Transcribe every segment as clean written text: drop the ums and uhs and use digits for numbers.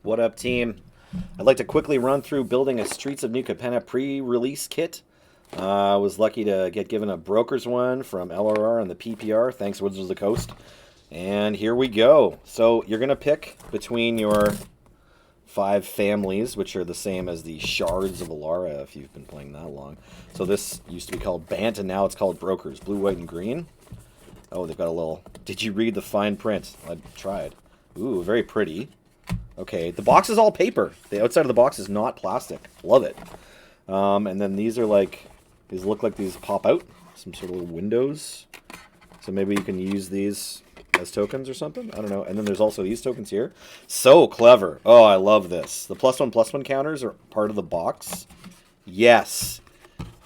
What up, team? I'd like to quickly run through building a Streets of New Capenna pre-release kit. I was lucky to get given a broker's one from LRR and the PPR. Thanks, Wizards of the Coast. And here we go. So you're going to pick between your 5 families, which are the same as the Shards of Alara, if you've been playing that long. So this used to be called Bant, and now it's called Brokers. Blue, white, and green. Oh, they've got a little... Did you read the fine print? I tried. Ooh, very pretty. Okay, the box is all paper. The outside of the box is not plastic. Love it. And then these are like... These look like these pop out. Some sort of little windows. So maybe you can use these as tokens or something. I don't know. And then there's also these tokens here. So clever. Oh, I love this. The +1/+1 counters are part of the box. Yes.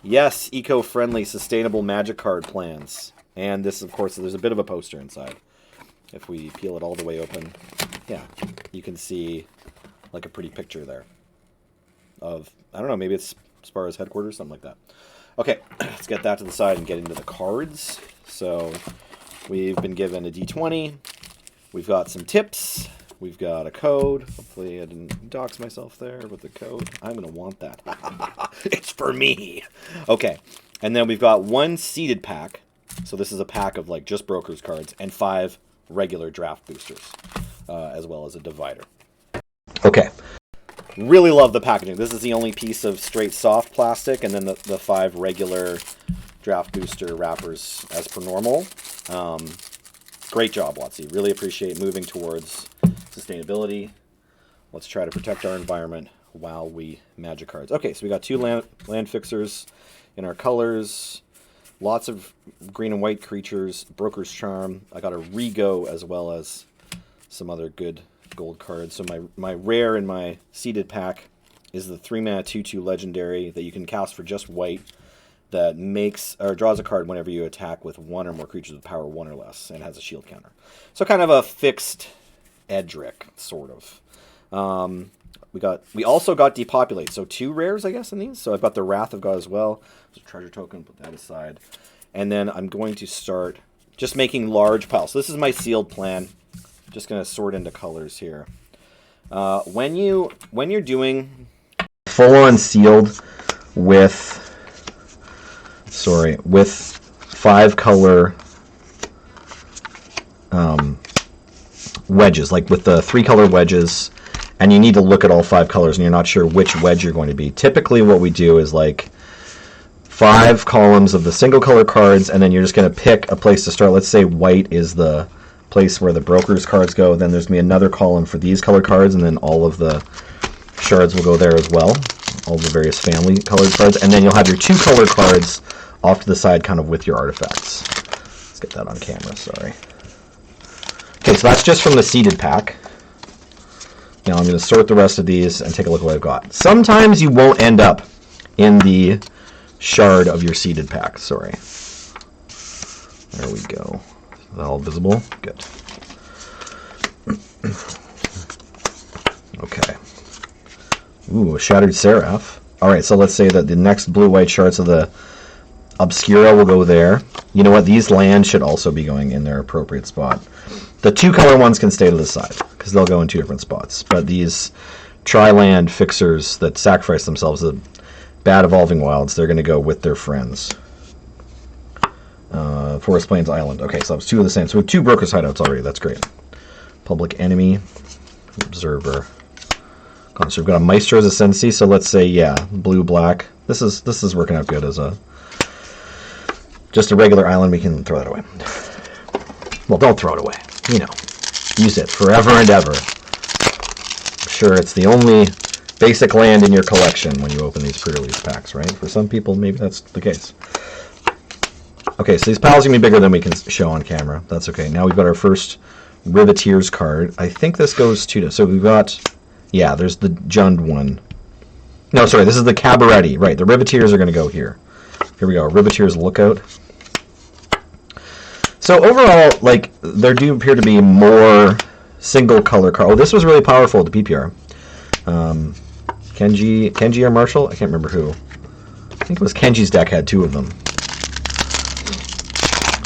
Yes, eco-friendly, sustainable magic card plans. And this, of course, there's a bit of a poster inside. If we peel it all the way open, yeah, you can see like a pretty picture there of, I don't know, maybe it's Sparrow's headquarters, something like that. Okay, let's get that to the side and get into the cards. So we've been given a D20. We've got some tips. We've got a code. Hopefully I didn't dox myself there with the code. I'm going to want that. It's for me. Okay, and then we've got 1 seeded pack. So this is a pack of like just brokers cards and 5 regular draft boosters, as well as a divider. Okay. Really love the packaging. This is the only piece of straight soft plastic, and then the 5 regular draft booster wrappers as per normal. Great job, Watsy. Really appreciate moving towards sustainability. Let's try to protect our environment while we magic cards. Okay, so we got 2 land fixers in our colors. Lots of green and white creatures, Broker's Charm. I got a Rego as well as some other good gold cards. So my rare in my seeded pack is the 3-mana 2/2 legendary that you can cast for just white that makes or draws a card whenever you attack with 1 or more creatures with power 1 or less and has a shield counter. So kind of a fixed Edric, sort of. We also got Depopulate, so 2 rares, I guess, in these. So I've got the Wrath of God as well. There's a treasure token, put that aside. And then I'm going to start just making large piles. So this is my sealed plan. Just going to sort into colors here. When you're doing full-on sealed with 5 color wedges, like with the 3 color wedges, and you need to look at all 5 colors and you're not sure which wedge you're going to be. Typically what we do is like 5 columns of the single color cards, and then you're just going to pick a place to start. Let's say white is the place where the broker's cards go. Then there's going to be another column for these color cards, and then all of the shards will go there as well. All the various family colored cards. And then you'll have your 2 color cards off to the side kind of with your artifacts. Let's get that on camera, sorry. Okay, so that's just from the seeded pack. Now I'm going to sort the rest of these and take a look at what I've got. Sometimes you won't end up in the shard of your seeded pack. Sorry. There we go. Is that all visible? Good. Okay. Ooh, a Shattered Seraph. Alright, so let's say that the next blue-white shards of the Obscura will go there. You know what? These lands should also be going in their appropriate spot. The 2 color ones can stay to the side, because they'll go in 2 different spots. But these tri-land fixers that sacrifice themselves, the bad Evolving Wilds, they're going to go with their friends. Forest Plains Island. Okay, so that was 2 of the same. So we have 2 Brokers hideouts already. That's great. Public Enemy. Observer. So we've got a Maestro's Ascendancy. So let's say, yeah, blue-black. This is working out good as just a regular island. We can throw that away. Well, don't throw it away. You know, use it forever and ever. I'm sure it's the only basic land in your collection when you open these pre-release packs, right? For some people, maybe that's the case. Okay, so these piles are going to be bigger than we can show on camera. That's okay. Now we've got our first Riveteers card. I think this goes to... So we've got... Yeah, there's the Jund one. No, sorry, this is the Cabaretti. Right, the Riveteers are going to go here. Here we go, Riveteers Lookout. So overall, like, there do appear to be more single color cards. Oh, this was really powerful, the PPR. Kenji or Marshall? I can't remember who. I think it was Kenji's deck had 2 of them.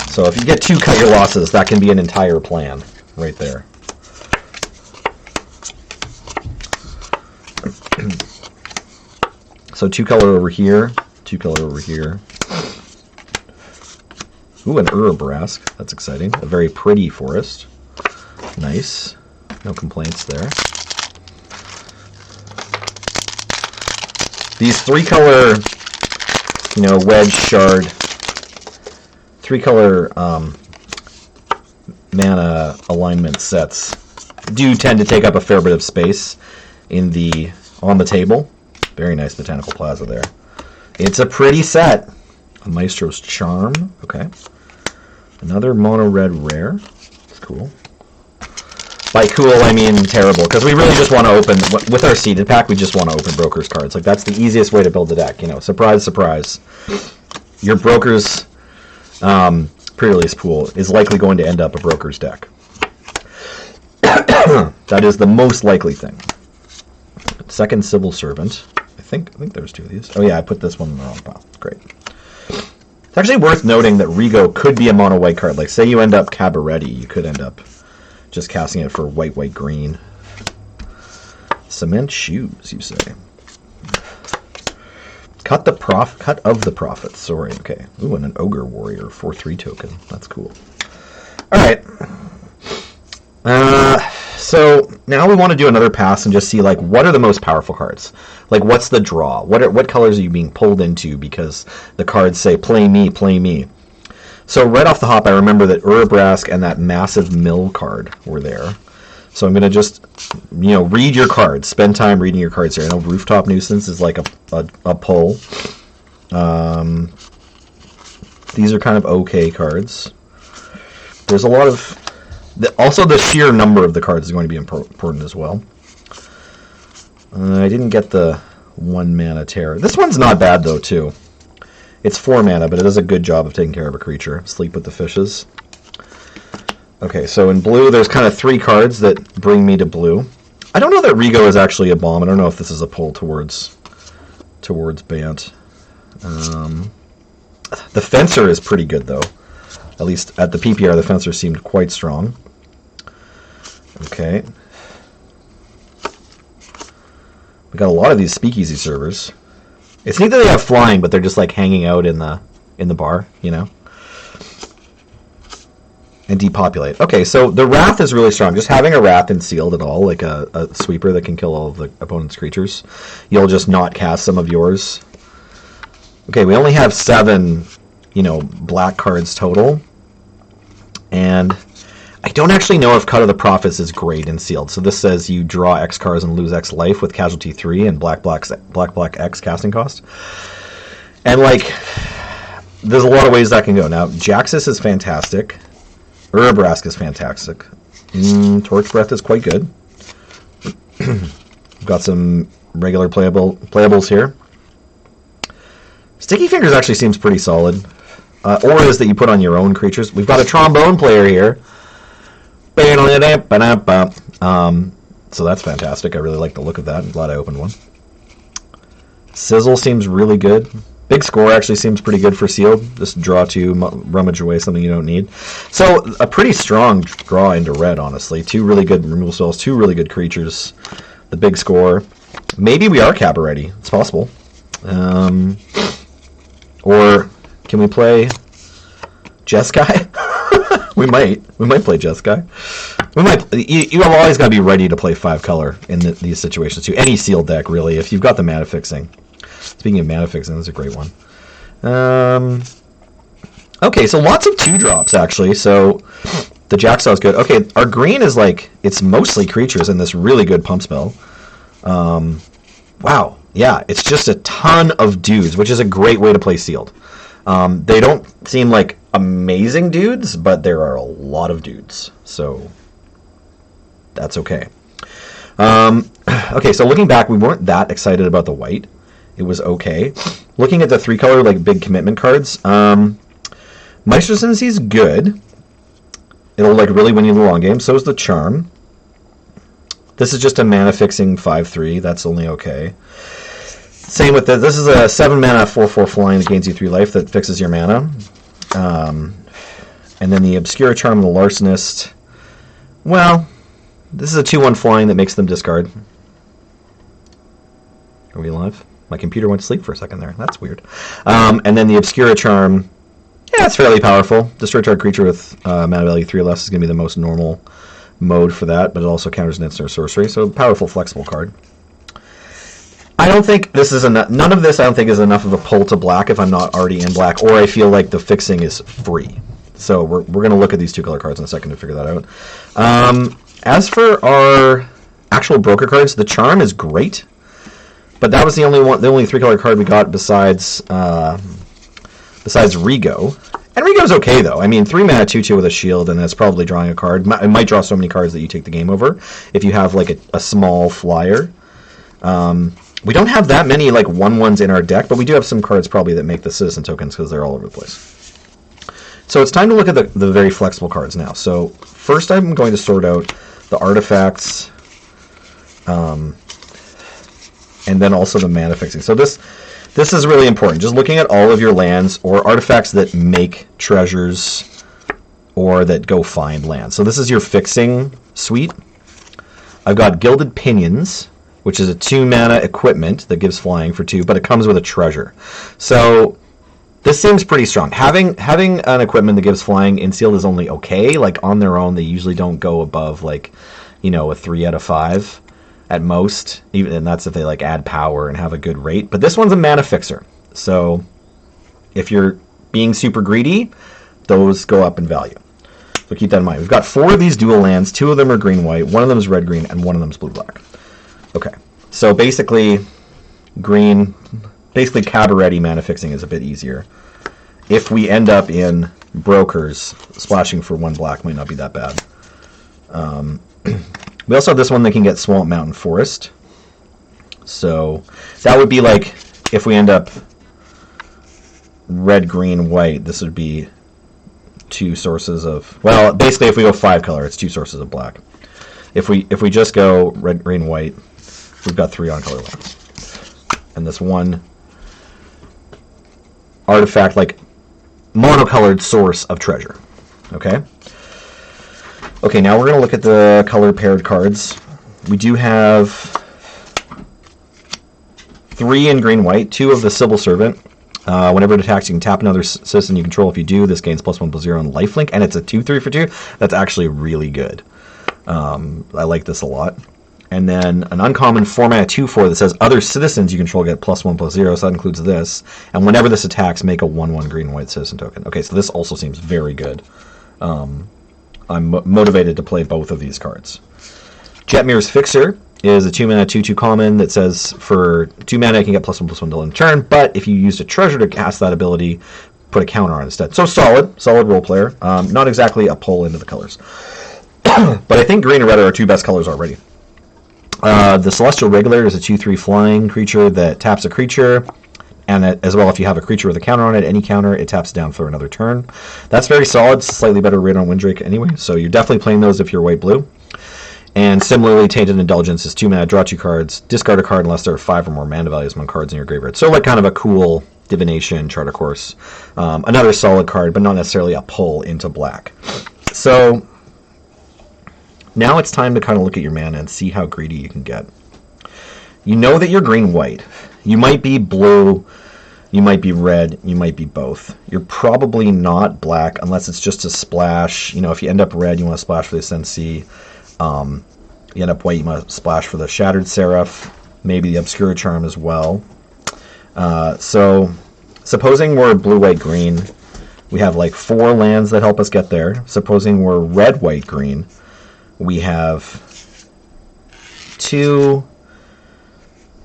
So if you get 2 cut your losses, that can be an entire plan right there. So 2 color over here, 2 color over here. Ooh, an Urabrask. That's exciting. A very pretty forest. Nice. No complaints there. These 3 color, you know, wedge shard, 3 color mana alignment sets do tend to take up a fair bit of space on the table. Very nice Botanical Plaza there. It's a pretty set. A Maestro's Charm. Okay. Another mono red rare. That's cool. By cool, I mean terrible, because we really just want to open, with our seeded pack, we just want to open Broker's cards. Like, that's the easiest way to build the deck, you know. Surprise, surprise. Your Broker's pre-release pool is likely going to end up a Broker's deck. That is the most likely thing. Second Civil Servant. I think there's 2 of these. Oh yeah, I put this one in the wrong pile. Great. It's actually worth noting that Rigo could be a mono white card. Like, say you end up Cabaretti, you could end up just casting it for white, white, green. Cement Shoes, you say. Cut of the Prophet. Sorry, okay. Ooh, and an Ogre Warrior 4/3 token. That's cool. Alright. So now we want to do another pass and just see, like, what are the most powerful cards? Like, what's the draw? What colors are you being pulled into because the cards say, play me, play me. So right off the hop, I remember that Urabrask and that massive mill card were there. So I'm going to just, you know, read your cards. Spend time reading your cards here. I know Rooftop Nuisance is like a pull. These are kind of okay cards. There's a lot of... Also, the sheer number of the cards is going to be important as well. I didn't get the 1 mana Terror. This one's not bad, though, too. It's 4 mana, but it does a good job of taking care of a creature. Sleep with the Fishes. Okay, so in blue, there's kind of 3 cards that bring me to blue. I don't know that Rigo is actually a bomb. I don't know if this is a pull towards Bant. The Fencer is pretty good, though. At least at the PPR, the Fencer seemed quite strong. Okay. We got a lot of these Speakeasy servers. It's neat that they have flying, but they're just like hanging out in the bar, you know? And depopulate. Okay, so the Wrath is really strong. Just having a Wrath in sealed at all, like a sweeper that can kill all of the opponent's creatures, you'll just not cast some of yours. Okay, we only have 7, you know, black cards total. And I don't actually know if Cut of the Prophets is great in sealed. So this says you draw X cards and lose X life with casualty 3 and black X casting cost. And like, there's a lot of ways that can go. Now, Jaxus is fantastic. Urabrask is fantastic. Torch Breath is quite good. We've got some regular playables here. Sticky Fingers actually seems pretty solid. Auras that you put on your own creatures. We've got a trombone player here. So that's fantastic. I really like the look of that. I'm glad I opened one. Sizzle seems really good. Big Score actually seems pretty good for sealed. Just draw 2, rummage away something you don't need. So a pretty strong draw into red, honestly. 2 really good removal spells, 2 really good creatures. The Big Score. Maybe we are Cabaretti. It's possible. Or can we play Jeskai? We might play Jeskai. We might. You have always got to be ready to play 5 color in these situations too. Any sealed deck, really, if you've got the mana fixing. Speaking of mana fixing, that's a great one. Okay, so lots of 2-drops actually. So the Jacksaw is good. Okay, our green is like, it's mostly creatures in this really good pump spell. Wow, yeah, it's just a ton of dudes, which is a great way to play sealed. They don't seem like amazing dudes, but there are a lot of dudes, so that's okay. Okay, so looking back, we weren't that excited about the white. It was okay. Looking at the 3-color, like, big commitment cards, Maestro Sensi's good. It'll, like, really win you the long game. So is the Charm. This is just a mana-fixing 5/3. That's only okay. Same with this. This is a 7-mana 4/4 flying that gains you 3 life that fixes your mana. And then the Obscura Charm and the Larcenist. Well, this is a 2/1 flying that makes them discard. Are we live? My computer went to sleep for a second there. That's weird. And then the Obscura Charm, yeah, it's fairly powerful. Destroy target creature with mana value 3 or less is going to be the most normal mode for that, but it also counters an instant or sorcery, so powerful, flexible card. I don't think this is enough. None of this I don't think is enough of a pull to black if I'm not already in black, or I feel like the fixing is free. So we're going to look at these 2 color cards in a second to figure that out. As for our actual broker cards, the Charm is great, but that was the only 3 color card we got besides Rigo. And Rigo's okay though. I mean, 3 mana 2/2 with a shield, and that's probably drawing a card. It might draw so many cards that you take the game over if you have like a small flyer. We don't have that many like 1/1s in our deck, but we do have some cards probably that make the citizen tokens because they're all over the place. So it's time to look at the very flexible cards now. So first I'm going to sort out the artifacts, and then also the mana fixing. So this is really important. Just looking at all of your lands or artifacts that make treasures or that go find lands. So this is your fixing suite. I've got Gilded Pinions, which is a 2 mana equipment that gives flying for 2, but it comes with a treasure. So this seems pretty strong. Having an equipment that gives flying in sealed is only okay. Like on their own, they usually don't go above like, a 3 out of 5 at most. And that's if they like add power and have a good rate. But this one's a mana fixer. So if you're being super greedy, those go up in value. So keep that in mind. We've got 4 of these dual lands. 2 of them are green-white. 1 of them is red-green, and 1 of them is blue-black. Okay, so basically Cabaret mana fixing is a bit easier. If we end up in brokers, splashing for 1 black might not be that bad. We also have this one that can get Swamp Mountain Forest. So that would be like if we end up red, green, white, this would be 2 sources of, well, basically if we go 5 color, it's 2 sources of black. If we just go red, green, white, we've got 3 on-color lands. And this 1 artifact, like, monocolored source of treasure. Okay? Okay, now we're going to look at the color-paired cards. We do have 3 in green-white, 2 of the Sybil Servant. Whenever it attacks, you can tap another citizen you control. If you do, this gains +1/+0 on lifelink, and it's a 2/3 for 2. That's actually really good. I like this a lot. And then an uncommon 4-mana 2/4 that says other citizens you control get +1/+0, so that includes this. And whenever this attacks, make a 1/1 green-white citizen token. Okay, so this also seems very good. I'm motivated to play both of these cards. Jetmir's Fixer is a 2-mana 2/2 common that says for 2 mana you can get +1/+1 till end of turn, but if you used a treasure to cast that ability, put a counter on it instead. So solid role player. Not exactly a pull into the colors. But I think green and red are our 2 best colors already. The Celestial Regulator is a 2/3 flying creature that taps a creature, and as well if you have a creature with a counter on it, any counter, it taps down for another turn. That's very solid, slightly better rate on Windrake anyway, so you're definitely playing those if you're white-blue. And similarly, Tainted Indulgence is 2 mana, draw 2 cards, discard a card unless there are 5 or more mana values among cards in your graveyard. So like kind of a cool divination, Charter Course. Another solid card, but not necessarily a pull into black. So now it's time to kind of look at your mana and see how greedy you can get. You know that you're green-white. You might be blue, you might be red, you might be both. You're probably not black unless it's just a splash. If you end up red, you want to splash for the Ascendancy. You end up white, you want to splash for the Shattered Seraph, maybe the Obscura Charm as well. So supposing we're blue, white, green, we have like 4 lands that help us get there. Supposing we're red, white, green, we have 2,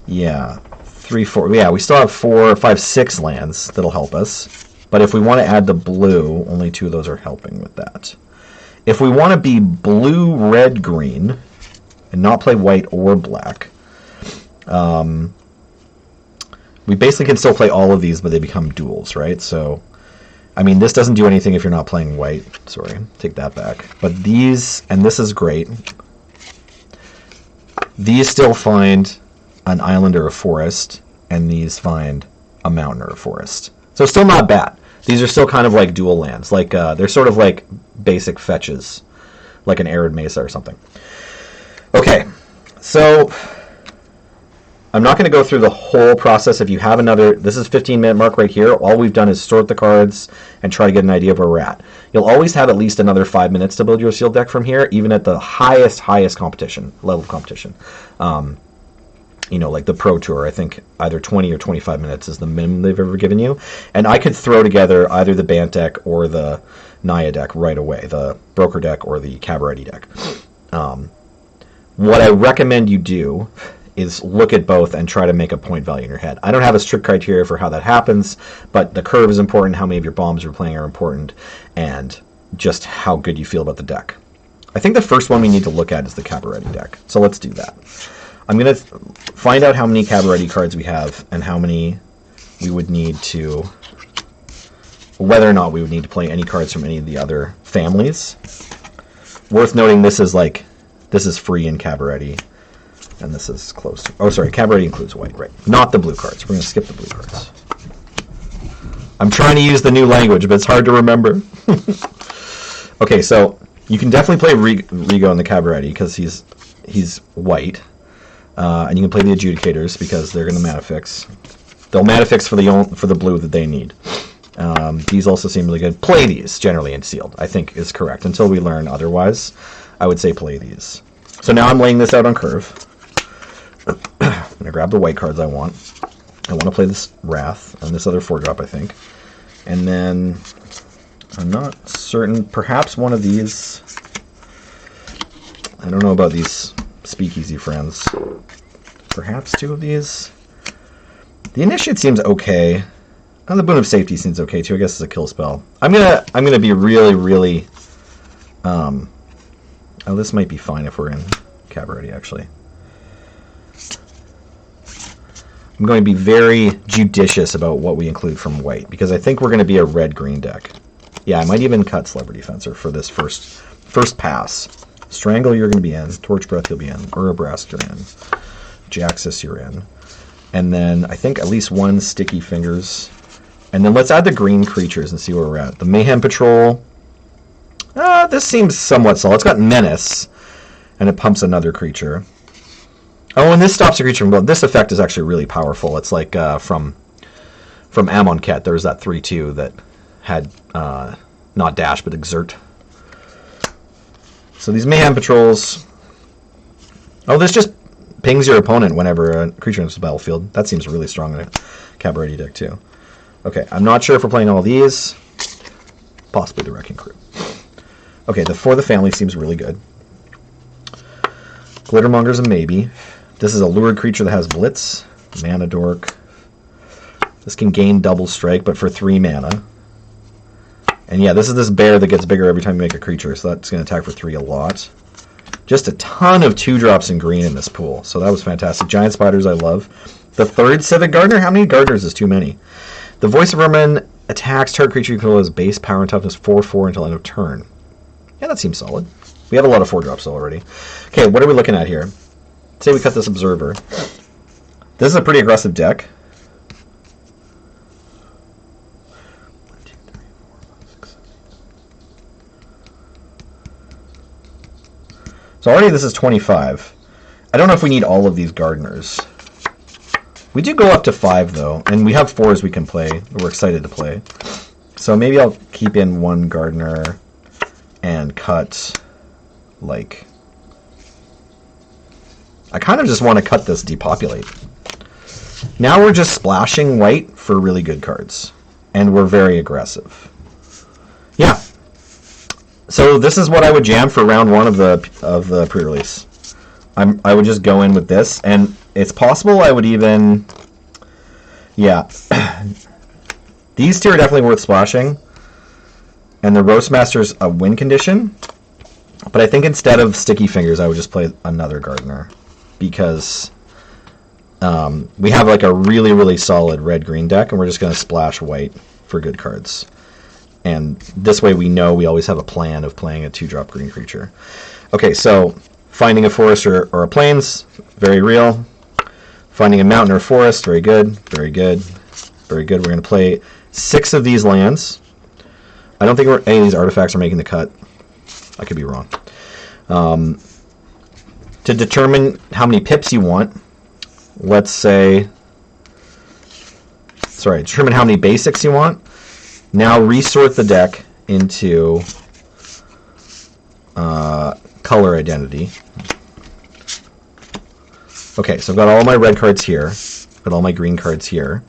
3, 4. Yeah, we still have 4, 5, 6 lands that'll help us. But if we want to add the blue, only 2 of those are helping with that. If we want to be blue, red, green, and not play white or black, we basically can still play all of these, but they become duals, right? So, I mean, this doesn't do anything if you're not playing white. Sorry, take that back. But these, and this is great, these still find an island or a forest, and these find a mountain or a forest. So still not bad. These are still kind of like dual lands. Like they're sort of like basic fetches, like an arid mesa or something. Okay, so I'm not going to go through the whole process. If you have another, this is 15-minute mark right here. All we've done is sort the cards and try to get an idea of where we're at. You'll always have at least another 5 minutes to build your sealed deck from here, even at the highest competition, level of competition. Like the Pro Tour, I think either 20 or 25 minutes is the minimum they've ever given you. And I could throw together either the Bant deck or the Naya deck right away, the Broker deck or the Cabaret deck. What I recommend you do is look at both and try to make a point value in your head. I don't have a strict criteria for how that happens, but the curve is important, how many of your bombs you're playing are important, and just how good you feel about the deck. I think the first one we need to look at is the Cabaret deck, so let's do that. I'm going to find out how many Cabaret cards we have and how many we would need to, whether or not we would need to play any cards from any of the other families. Worth noting, this is free in Cabaret. And this is close to... Oh, sorry. Cabaret includes white, right. Not the blue cards. We're going to skip the blue cards. I'm trying to use the new language, but it's hard to remember. Okay, so you can definitely play Rigo in the Cabaret because he's white. And you can play the Adjudicators because they're going to mana fix. They'll mana fix for the blue that they need. These also seem really good. Play these, generally, in sealed, I think is correct. Until we learn otherwise, I would say play these. So now I'm laying this out on curve. I'm going to grab the white cards I want. I want to play this Wrath and this other 4-drop, I think. And then, I'm not certain, perhaps one of these. I don't know about these Speakeasy friends. Perhaps 2 of these. The Initiate seems okay. And the Boon of Safety seems okay too. I guess it's a kill spell. I'm gonna be really. Oh, this might be fine if we're in Cabaret actually. I'm going to be very judicious about what we include from white because I think we're going to be a red-green deck. Yeah, I might even cut Celebrity Fencer for this first pass. Strangle, you're going to be in. Torch Breath, you'll be in. Urabrask, you're in. Jaxus, you're in. And then I think at least 1 Sticky Fingers. And then let's add the green creatures and see where we're at. The Mayhem Patrol. This seems somewhat solid. It's got Menace, and it pumps another creature. Oh, and this stops a creature from going. This effect is actually really powerful. It's like from Amonkhet, there was that 3/2 that had not Dash, but Exert. So these Mayhem Patrols... Oh, this just pings your opponent whenever a creature enters the battlefield. That seems really strong in a Cabaret deck, too. Okay, I'm not sure if we're playing all these. Possibly the Wrecking Crew. Okay, For the Family seems really good. Glittermonger's a maybe. This is a lured creature that has Blitz. Mana Dork. This can gain double strike, but for 3 mana. And yeah, this is this bear that gets bigger every time you make a creature, so that's going to attack for 3 a lot. Just a ton of 2-drops in green in this pool, so that was fantastic. Giant Spiders I love. The 3rd Civic Gardener? How many Gardeners is too many? The Voice of Vermin attacks target creature you control as base power and toughness 4/4 until end of turn. Yeah, that seems solid. We have a lot of 4-drops already. Okay, what are we looking at here? Say we cut this Observer. This is a pretty aggressive deck. 1, 2, 3, 4, 5, 6, 7, 8. So already this is 25. I don't know if we need all of these Gardeners. We do go up to 5 though, and we have 4s we can play. We're excited to play. So maybe I'll keep in 1 Gardener and cut, like... I kind of just want to cut this Depopulate. Now we're just splashing white for really good cards. And we're very aggressive. Yeah. So this is what I would jam for round 1 of the pre-release. I would just go in with this, and it's possible I would even... Yeah. These 2 are definitely worth splashing. And the Roastmaster's a win condition. But I think instead of Sticky Fingers, I would just play another Gardener. Because we have like a really solid red-green deck, and we're just going to splash white for good cards. And this way we know we always have a plan of playing a 2-drop green creature. Okay, so finding a forest or a plains, very real. Finding a mountain or a forest, very good, very good, very good. We're going to play 6 of these lands. I don't think any of these artifacts are making the cut. I could be wrong. To determine how many pips you want, let's say, sorry, determine how many basics you want. Now resort the deck into color identity. Okay, so I've got all my red cards here. Got all my green cards here.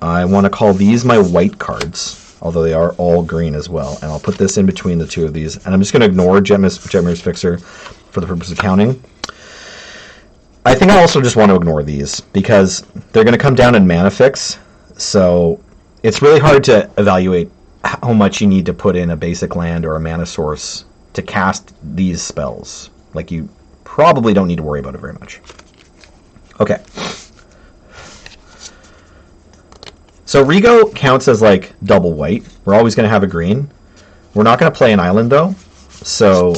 I want to call these my white cards, although they are all green as well. And I'll put this in between the two of these. And I'm just going to ignore Jetmir's Fixer for the purpose of counting. I think I also just want to ignore these because they're going to come down in mana fix. So it's really hard to evaluate how much you need to put in a basic land or a mana source to cast these spells. Like, you probably don't need to worry about it very much. Okay. So Rigo counts as like double white. We're always going to have a green. We're not going to play an island though. So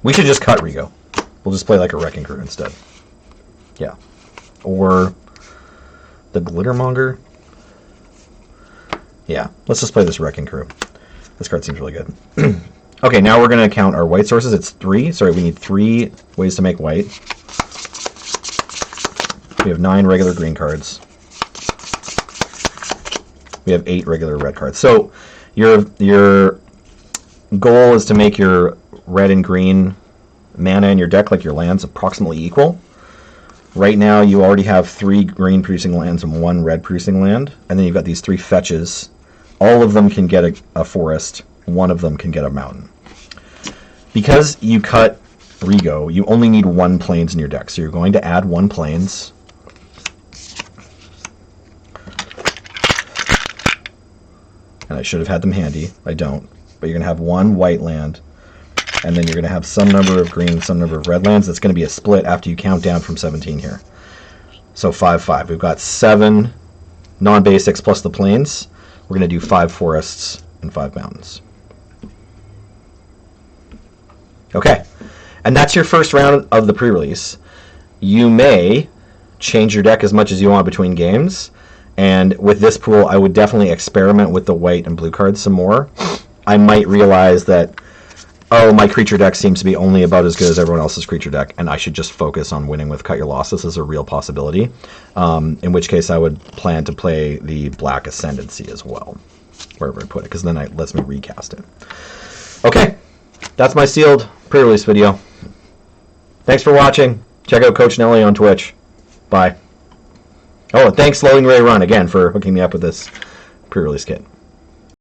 we should just cut Rigo. We'll just play like a Wrecking Crew instead. Yeah. Or the Glittermonger. Yeah, let's just play this Wrecking Crew. This card seems really good. Okay, now we're going to count our white sources. It's 3. Sorry, we need 3 ways to make white. We have 9 regular green cards. We have 8 regular red cards. So your goal is to make your red and green mana in your deck, like your lands, approximately equal. Right now you already have 3 green producing lands and 1 red producing land. And then you've got these 3 fetches. All of them can get a forest. One of them can get a mountain. Because you cut Rigo, you only need 1 plains in your deck. So you're going to add 1 plains. And I should have had them handy. I don't. But you're going to have 1 white land. And then you're going to have some number of green, some number of red lands. That's going to be a split after you count down from 17 here. So 5, 5. We've got 7 non-basics plus the plains. We're going to do 5 forests and 5 mountains. Okay. And that's your first round of the pre-release. You may change your deck as much as you want between games. And with this pool, I would definitely experiment with the white and blue cards some more. I might realize that, oh, my creature deck seems to be only about as good as everyone else's creature deck, and I should just focus on winning with Cut Your Losses as a real possibility. In which case, I would plan to play the Black Ascendancy as well, wherever I put it, because then it lets me recast it. Okay, that's my sealed pre-release video. Thanks for watching. Check out Coach Nelly on Twitch. Bye. Oh, thanks Loading Ray Run again for hooking me up with this pre-release kit.